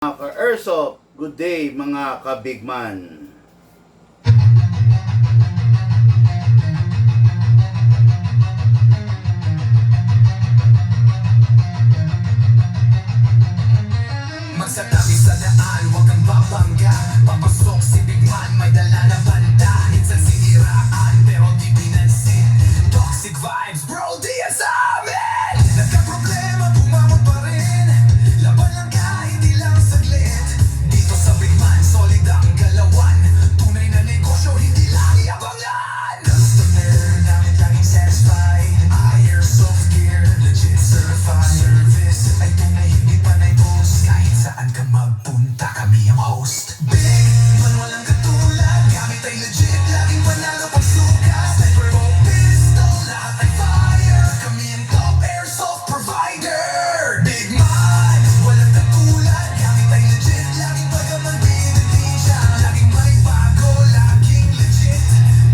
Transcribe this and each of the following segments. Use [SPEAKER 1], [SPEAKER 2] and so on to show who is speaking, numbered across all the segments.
[SPEAKER 1] Mga ka-Airsoft, good day mga ka-Bigman.
[SPEAKER 2] Magsatabi sa daan, huwag kang babangga. Papasok si Bigman, may dala na banda. Minsan siniraan, pero di pinansin. Toxic vibes, bro, di yan sa amin. Nagka-problema, bumamot pa rin. Laban lang ka, hindi lang saglit. Dito sa Bigman, solid ang galawan. Tunay na negosyo, hindi lang iabangan. Customer namin laging satisfied. Airsoft gear, legit certified. Service ay tunay, hindi panay boss. Kahit saan ka magpunta, kami ang host. Big man, walang katulad. Gamit ay legit, laging panalo pag suka. Sniper o pistol, lahat ay fire. Kami ang top airsoft provider. Big man, walang katulad. Gamit ay legit, laging pagaman binibisya. Laging may bago, laging legit.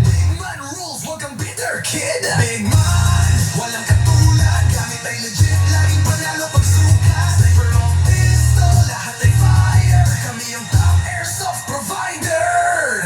[SPEAKER 2] Big man rules, wag kang bitter kid. Big man, walang katulad. Gamit ay legit, laging panalo pag suka. Sniper o pistol, lahat ay fire. Kami ang top airsoft provider.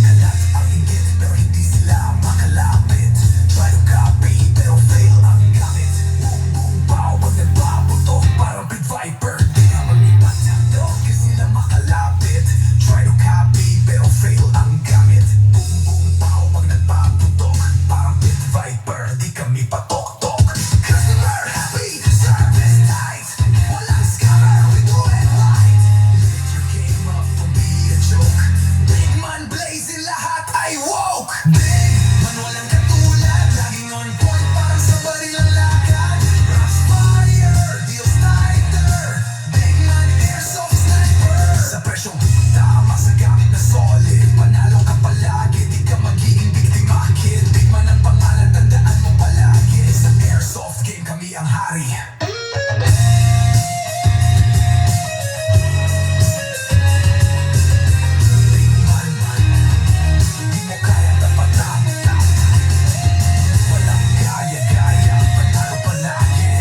[SPEAKER 2] Kalat ang inggit, pero hindi sila makalapit. Try to copy, pero fail ang gamit. Boom, boom, pow, pag nagpaputok, parang Pit Viper. Di na mag-ibat ng dog, kasi sila makalapit. Try to copy, pero fail ang gamit. Boom, boom, pow, pag nagpaputok, parang Pit Viper. Di kami patok-tok. Customer happy, service tight. Walang scammer, we do it right. Lift your game up, don't be a joke. Big man blazing, lahat ay woke. Big man walang katulad, laging on point, parang sa baril ang lakad. Crossfire, deals tighter. Big man airsoft sniper. Sa presyong tama, sa gamit na solid. Panalo ka palagi, di ka magiging biktima, kid. Big man ang pangalan, tandaan mo palagi. Sa airsoft game, kami ang hari. Big man, di mo kaya tapatan. Walang gaya-gaya, panalo palagi.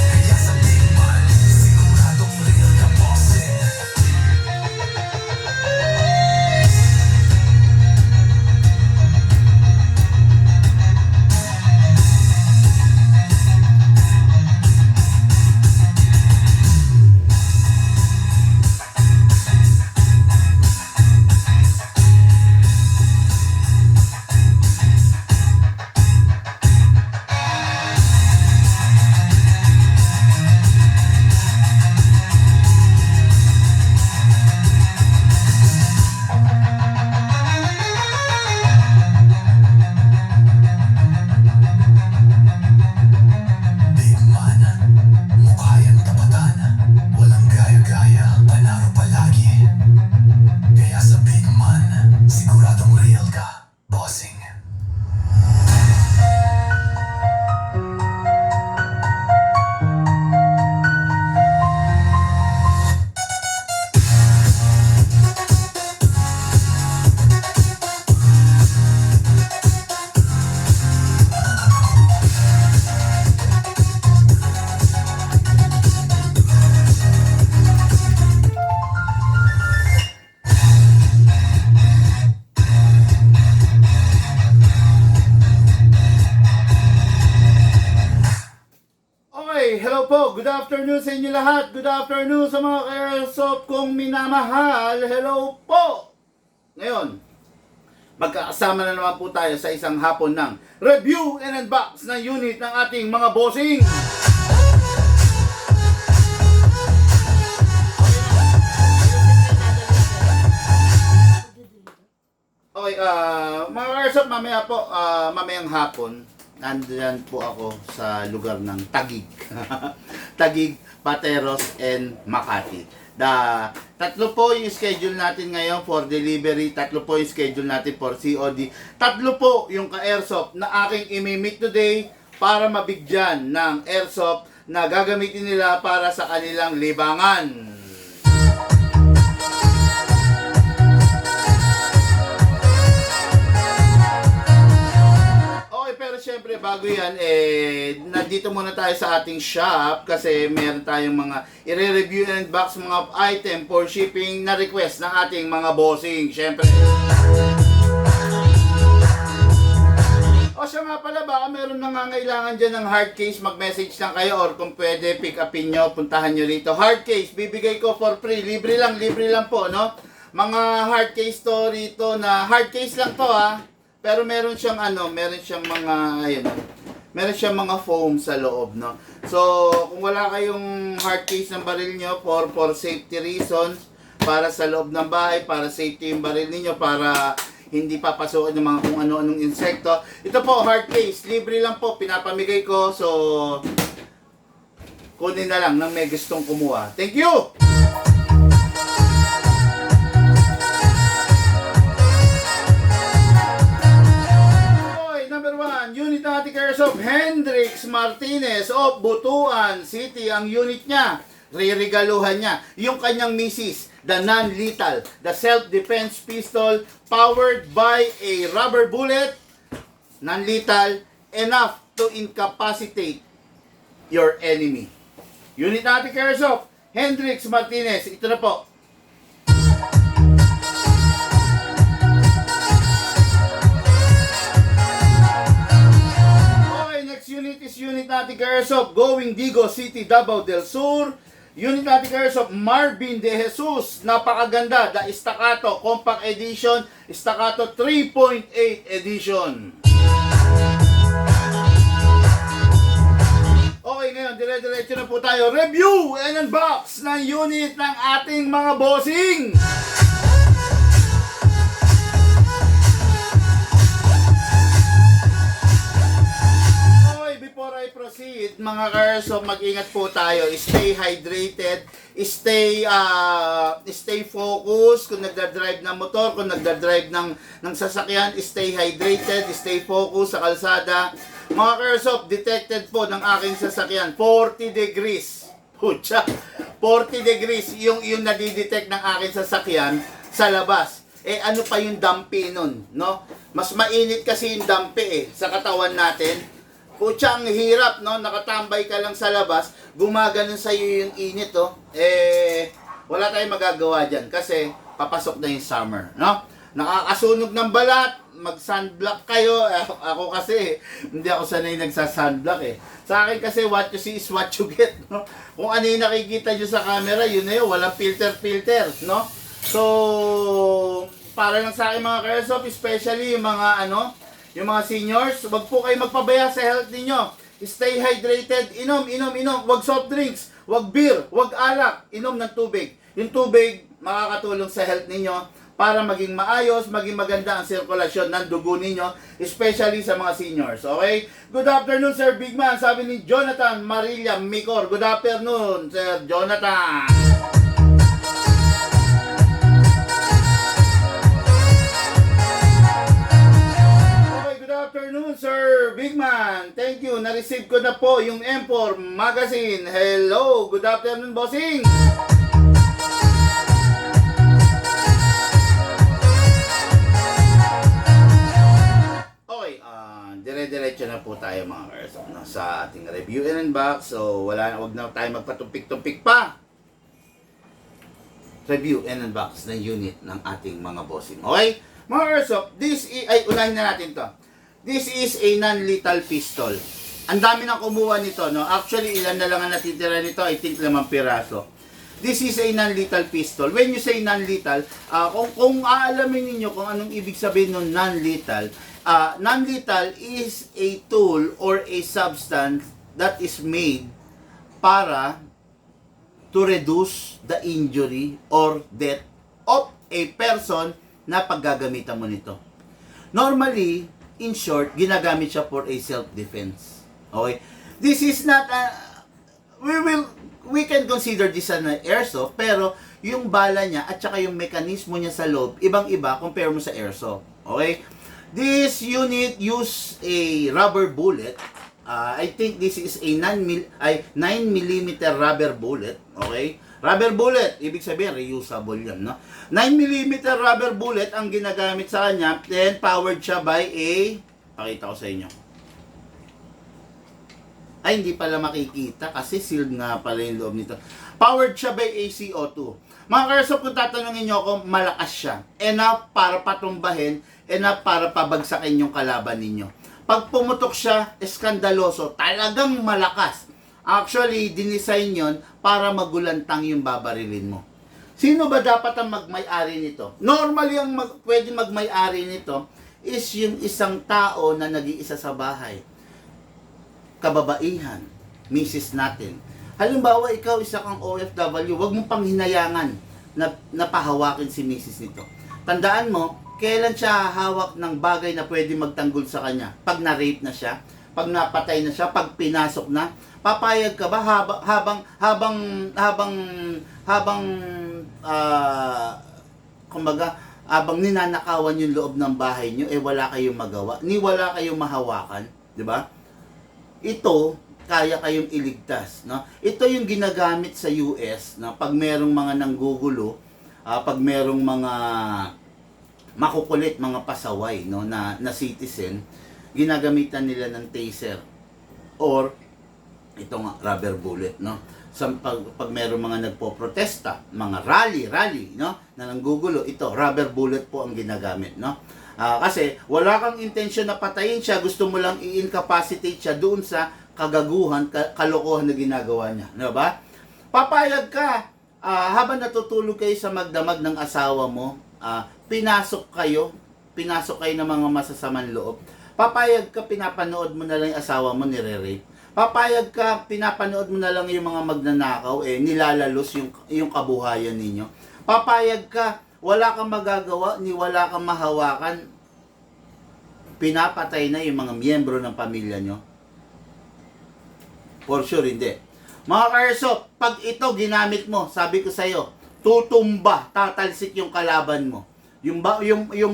[SPEAKER 2] Kaya sa Big Man, siguradong real ka bossing. Big Man, mukha yan tapatan. Walang gaya-gaya, panalo palagi. Kaya sa Big Man, siguradong real ka, bossing.
[SPEAKER 1] Okay, hello po. Good afternoon sa inyo lahat. Good afternoon sa mga ka-Airsoft kong minamahal. Hello po. Ngayon, magkakasama na naman po tayo sa isang hapon ng review and unbox ng unit ng ating mga bossing. Okay, mga ka-Airsoft, mamaya po, mamayang hapon, nandiyan po ako sa lugar ng Taguig. Taguig, Pateros, and Makati. Tatlo po yung schedule natin ngayon for delivery, tatlo po yung schedule natin for COD, tatlo po yung ka-Airsoft na aking imimit today para mabigyan ng Airsoft na gagamitin nila para sa kanilang libangan. Okay, pero syempre syempre bago yan, nandito muna tayo sa ating shop kasi meron tayong mga i-review and box mga item for shipping na request ng ating mga bossing. Syempre. O siya nga pala, baka meron nangangailangan dyan ng hard case, mag-message lang kayo or kung pwede, pick upin nyo, puntahan nyo rito. Hard case, bibigay ko for free. Libre lang po, no? Mga hard case to rito na, hard case lang to ha. Pero meron siyang meron siyang mga, ayun, meron siyang mga foam sa loob, no? So, kung wala kayong hard case ng baril nyo for safety reasons, para sa loob ng bahay, para safety yung baril niyo, para hindi papasukin ng mga kung ano-anong insekto. Ito po, hard case, libre lang po, pinapamigay ko. So, kunin na lang ng may gustong kumuha. Thank you! Unit natin Airsoft Hendrix Martinez of Butuan City ang unit niya. Re-regaluhan niya yung kanyang misis, the non-lethal, the self-defense pistol powered by a rubber bullet, non-lethal, enough to incapacitate your enemy. Unit natin Airsoft Hendrix Martinez, ito na po. Unit is unit natin Airsoft Going Digo City, Davao del Sur. Unit natin Airsoft Marvin De Jesus. Napakaganda. The Staccato Compact Edition. Staccato 3.8 Edition. Okay, ngayon, dire-diretso na po tayo. Review and unbox ng unit ng ating mga bossing. Before I proceed, mga Airsoft, mag-ingat po tayo. Stay hydrated, stay focused. Kung nagdadrive ng motor, kung nagdadrive ng sasakyan, stay hydrated, stay focused sa kalsada. Mga Airsoft, detected po ng aking sasakyan, 40 degrees. Pucha, 40 degrees yung nadidetect ng aking sasakyan sa labas. Ano pa yung dampi nun, no? Mas mainit kasi yung dampi sa katawan natin. Kutsa, ang hirap, no? Nakatambay ka lang sa labas, gumaganon sa iyo yung init, oh. Wala tayong magagawa dyan kasi papasok na yung summer, no? Nakakasunog ng balat, mag-sunblock kayo. Ako kasi, hindi ako sanay nagsa-sunblock Sa akin kasi, what you see is what you get, no? Kung ano yung nakikita nyo sa camera, yun na yun, walang filter, no? So, para lang sa akin mga Airsoft, especially yung mga yung mga seniors, wag po kayo magpabaya sa health ninyo. Stay hydrated, inom. Wag soft drinks, wag beer, wag alak, inom ng tubig. Yung tubig makakatulong sa health ninyo para maging maayos, maging maganda ang sirkulasyon ng dugo ninyo, especially sa mga seniors. Okay? Good afternoon, Sir Big Man. Sabi ni Jonathan Marilla Micor. Good afternoon, Sir Jonathan. Good afternoon, Sir Big Man. Thank you. Na-receive ko na po yung M4 magazine. Hello. Good afternoon, bossing. Okay, dire-diretso na po tayo mga Airsoft sa ating review and unbox. So, wag na tayo magpatumpik-tumpik pa. Review and unbox ng unit ng ating mga bossing. Okay? Mga Airsoft, unahin na natin to. This is a non-lethal pistol. Ang dami nang kumuha nito, no? Actually, ilan na lang ang natitira nito? I think 5 piraso. This is a non-lethal pistol. When you say non-lethal, kung aalamin niyo kung anong ibig sabihin ng non-lethal, non-lethal is a tool or a substance that is made para to reduce the injury or death of a person na paggagamitan mo nito. Normally, in short, ginagamit siya for a self-defense. Okay? This is not we can consider this an airsoft, pero yung bala niya at saka yung mekanismo niya sa loob, ibang-iba compare mo sa airsoft. Okay? This unit use a rubber bullet. I think this is a 9mm rubber bullet. Okay? Rubber bullet, ibig sabihin, reusable yan, no? 9mm rubber bullet ang ginagamit sa kanya, then powered siya by a, pakita ko sa inyo. Ay, hindi pala makikita kasi sealed nga pala yung loob nito. Powered siya by ACO2. Mga karsop, kung tatanungin nyo ako, malakas siya. Enough para patumbahin, enough para pabagsakin yung kalaban ninyo. Pag pumutok siya, eskandaloso, talagang malakas. Actually, dinisign yon para magulantang yung babarilin mo. Sino ba dapat ang magmay-ari nito? Normally, ang pwede magmay-ari nito is yung isang tao na nag-iisa sa bahay. Kababaihan, misis natin. Halimbawa, ikaw isa kang OFW, wag mong panghinayangan na pahawakin si misis nito. Tandaan mo, kailan siya hawak ng bagay na pwede magtanggol sa kanya? Pag na-rape na siya, pag napatay na siya, pag pinasok na, papayag ka ba kumbaga, habang ninanakawan yung loob ng bahay nyo, wala kayong magawa, wala kayong mahawakan, di ba? Ito, kaya kayong iligtas, no? Ito yung ginagamit sa US, na pag merong mga nanggugulo, pag merong mga makukulit, mga pasaway, no, na citizen, ginagamitan nila ng taser or ito nga, rubber bullet, no? Pag merong mga nagpo-protesta, mga rally, no, na nanggugulo, ito, rubber bullet po ang ginagamit, no? Kasi wala kang intensyon na patayin siya, gusto mo lang i-incapacitate siya doon sa kagaguhan, kalokohan na ginagawa niya, di ba? Papayag ka, habang natutulog kayo sa magdamag ng asawa mo, pinasok kayo ng mga masasamang loob. Papayag ka, pinapanood mo na lang yung asawa mo nire-rape. Papayag ka, pinapanood mo na lang yung mga magnanakaw, nilalalos yung kabuhayan ninyo. Papayag ka, wala kang magagawa, wala kang mahawakan, pinapatay na yung mga miyembro ng pamilya nyo. For sure, hindi. Mga karsop, pag ito ginamit mo, sabi ko sa'yo, tutumba, tatalsik yung kalaban mo. Yung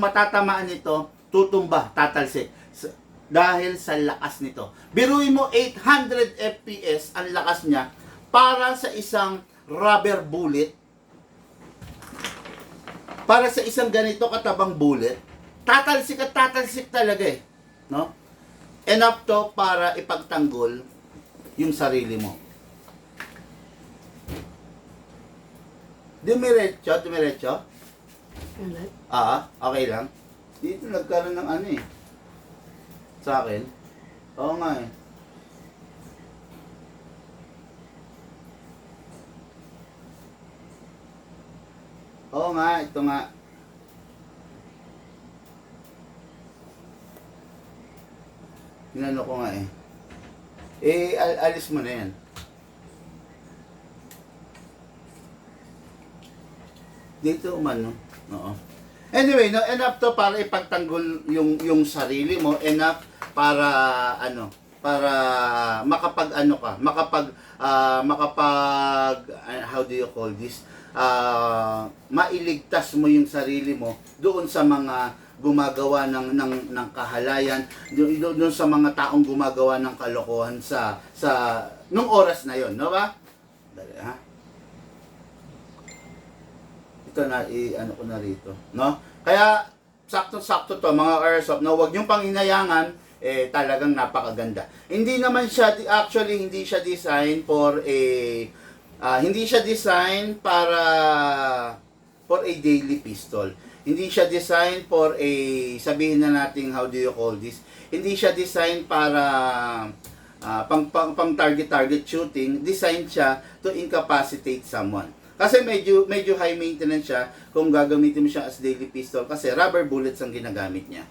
[SPEAKER 1] matatamaan nito, tutumba, tatalsik. Dahil sa lakas nito. Biruin mo, 800 FPS ang lakas niya para sa isang rubber bullet. Para sa isang ganito katabang bullet, tatalsik at tatalsik talaga no? Enough to para ipagtanggol yung sarili mo. Dumiretso? Okay lang. Dito nagkaroon ng ano sa akin. Oo nga Oo nga, ito nga. Inano ko nga alis mo na yan. Dito umano. Oo. Anyway, no, enough to para ipagtanggol yung sarili mo, enough para para how do you call this? Mailigtas mo yung sarili mo doon sa mga gumagawa ng kahalayan, doon sa mga taong gumagawa ng kalokohan sa nung oras na yon, no ba? Dali, ha? Ito na ko na rito, no? Kaya sakto-sakto to mga airsoft, no? Huwag niyong panginayangan, talagang napakaganda. Hindi naman siya hindi siya design for hindi siya design para for a daily pistol. Hindi siya design for sabihin na natin, how do you call this? Hindi siya design para pang target shooting. Design siya to incapacitate someone. Kasi medyo high maintenance siya kung gagamitin mo siya as daily pistol kasi rubber bullets ang ginagamit niya.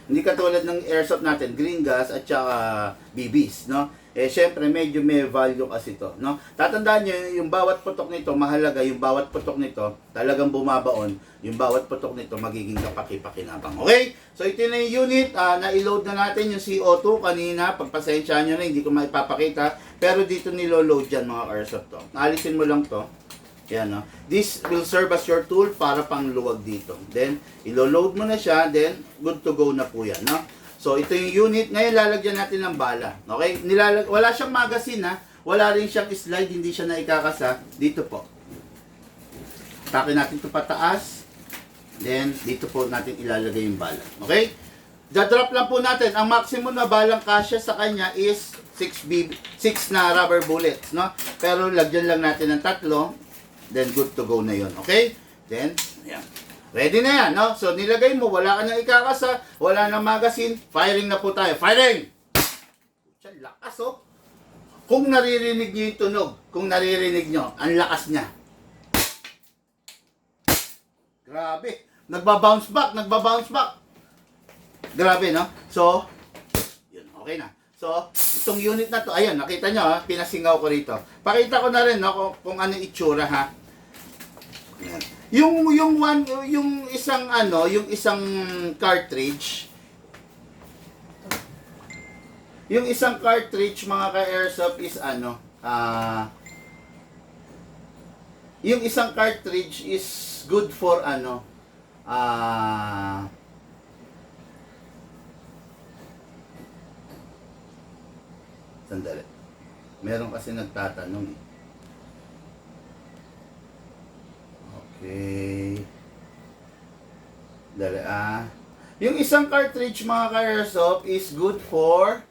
[SPEAKER 1] Hindi katulad ng airsoft natin, green gas at saka BBs, no? Syempre medyo may value kasi ito, no? Tatandaan niyo yung bawat putok nito, mahalaga yung bawat putok nito, talagang bumabaon, yung bawat putok nito magiging kapaki-pakinabang. Okay? So ito na yung unit, na-load na natin yung CO2 kanina, pagpasensyahan niyo na, hindi ko maipapakita, pero dito nilo-load yan mga airsoft to. Alisin mo lang to. Yan, no? This will serve as your tool para pangluwag dito. Then, ilo-load mo na siya, then good to go na po yan, no? So, ito yung unit. Ngayon, lalagyan natin ng bala. Okay? Wala siyang magazine, ha? Wala rin siyang slide, hindi siya naikakasa. Dito po. Takin natin ito pataas. Then, dito po natin ilalagay yung bala. Okay? Da-drop lang po natin. Ang maximum na balang kasya sa kanya is 6 na rubber bullets, no? Pero lagyan lang natin ng 3, then good to go na yon. Okay? Then, ayan. Ready na yan, no? So, nilagay mo, wala ka nang ikakasa, wala nang magazine, firing na po tayo. Firing! Diyan, lakas, oh. Kung naririnig nyo yung tunog, kung naririnig nyo, ang lakas niya. Grabe. Nagba-bounce back. Grabe, no? So, yun, okay na. So, itong unit na to, ayan, nakita nyo, ha? Pinasingaw ko rito. Pakita ko na rin, no, kung ano yung itsura, ha? Ayan. Yung isang cartridge, yung isang cartridge mga ka-airsoft is yung isang cartridge is good for sandali. Meron kasi nagtatanong eh. Okay. Dali yung isang cartridge mga ka-airsoft is good for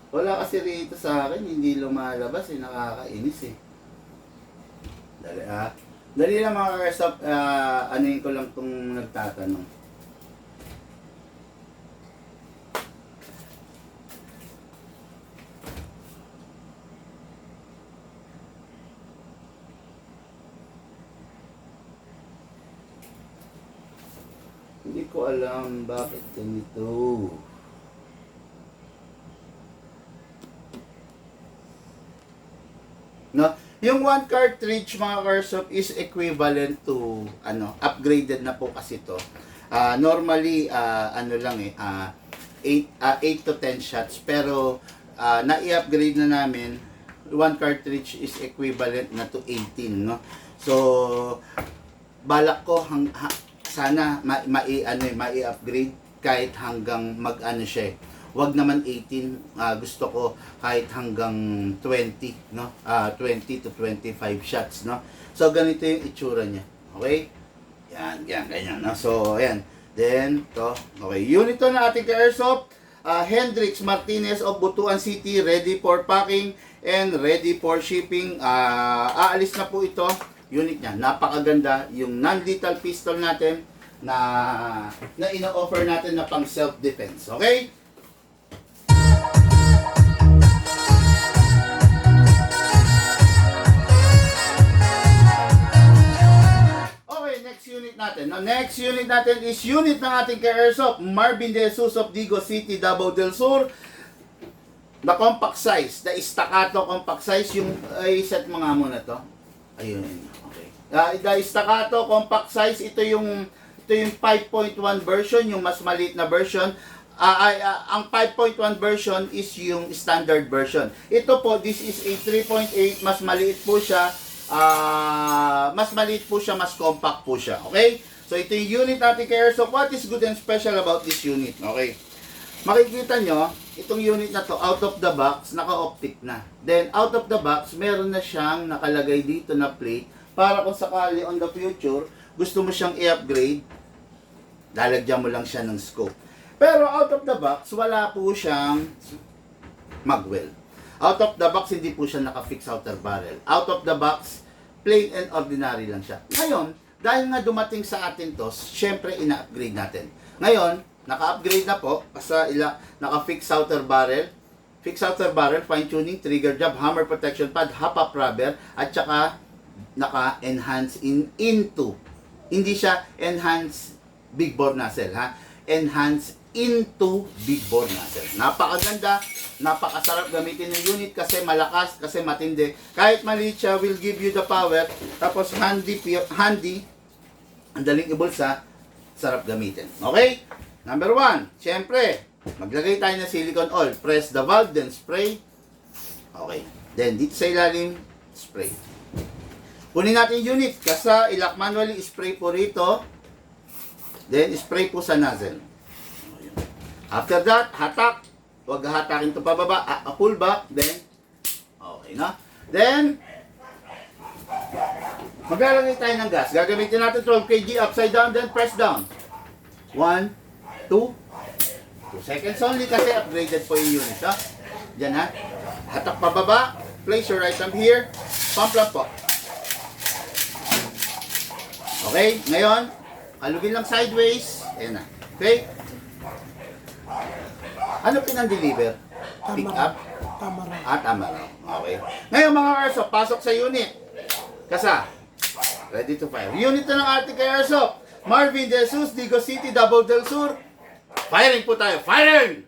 [SPEAKER 1] wala kasi rito sa akin, hindi lumalabas eh, nakakainis eh. Dali Dali lang mga ka-airsoft, anuin ko lang kung nagtatanong. Hindi ko alam bakit ganito. No, yung one cartridge mga ka-airsoft is equivalent to upgraded na po kasi to. Normally lang 8 to 10 shots pero na-i-upgrade na namin. One cartridge is equivalent na to 18, no. So balak ko sana mai-upgrade kahit hanggang siya eh. Wag naman 18, gusto ko kahit hanggang 20, no? 20 to 25 shots, no? So ganito yung itsura niya. Okay? Yan, ganyan, no? So ayan. Then okay, unit to na ating ka-airsoft, Hendrix Martinez of Butuan City, ready for packing and ready for shipping. Aalis na po ito. Unit niya, napakaganda yung non-lethal pistol natin na ino-offer natin na pang self-defense. Okay? Okay, next unit natin. Next unit natin is unit ng ating ka-airsoft, Marvin De Jesus of Digo City, Davao del Sur. The compact size, the staccato compact size, yung set mga muna to. Ayun. Okay. The staccato compact size, ito yung 5.1 version, yung mas maliit na version. Ang 5.1 version is yung standard version. Ito po, this is a 3.8, mas maliit po siya. Mas compact po siya. Okay? So ito yung unit natin kay Airsoft. What is good and special about this unit? Okay. Makikita nyo, itong unit na to, out of the box, naka-optic na. Then, out of the box, meron na siyang nakalagay dito na plate para kung sakali on the future, gusto mo siyang i-upgrade, lalagyan mo lang siya ng scope. Pero out of the box, wala po siyang magwell. Out of the box, hindi po siya naka-fix outer barrel. Out of the box, plain and ordinary lang siya. Ngayon, dahil nga dumating sa atin to, syempre ina-upgrade natin. Ngayon, naka-upgrade na po kasi naka-fix outer barrel, fine tuning, trigger job, hammer protection pad, hop-up rubber, at saka naka-enhance into. Hindi siya enhance big bore nozzle, ha? Enhance into big bore nozzle. Napakaganda, napakasarap gamitin yung unit kasi malakas, kasi matindi. Kahit maliit siya, will give you the power. Tapos handy, ang daling ibulsa, sarap gamitin. Okay? Number 1, syempre, maglagay tayo ng silicone oil. Press the valve, then spray. Okay. Then, dito sa ilalim, spray. Kunin natin yung unit. Kasi ilak manually, spray po rito. Then, spray po sa nozzle. After that, hatak. Huwag hatakin ito pababa. Pull back. Then, okay na. Then, maglalagay tayo ng gas. Gagamitin natin 12 kg upside down, then press down. 1, 2, 2 seconds only kasi upgraded po yung unit, ha? Diyan, ha? Hatak pababa. Place your right thumb here. Pump lang po. Okay, ngayon, halugin lang sideways. Ayan na. Okay? Ano pinang-deliver? Pick up?
[SPEAKER 3] Tamara.
[SPEAKER 1] Tama raw. Okay. Ngayon mga airsoft, pasok sa unit. Kasa. Ready to fire. Unit na ng ating kay airsoft. Marvin De Jesus, Digo City, Davao del Sur. Firing po tayo. Firing!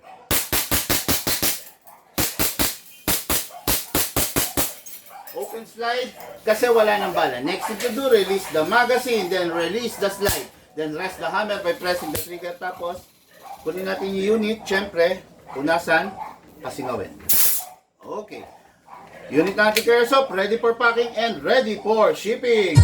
[SPEAKER 1] Open slide. Kasi wala ng bala. Next thing to do, release the magazine. Then release the slide. Then rest the hammer by pressing the trigger. Tapos, kunin natin yung unit. Siyempre, punasan, pasingawin. Okay. Unit natin kay airsoft, ready for packing and ready for shipping.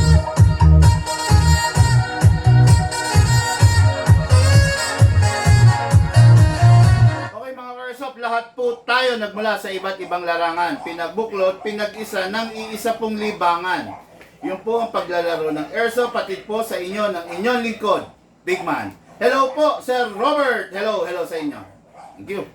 [SPEAKER 1] Okay mga airsoft, lahat po tayo nagmula sa iba't ibang larangan. Pinagbuklod, pinag-isa ng iisa pong libangan. Yun po ang paglalaro ng airsoft, patid po sa inyo ng inyong lingkod, Big Man. Hello po, Sir Robert. Hello sa inyo. Thank you.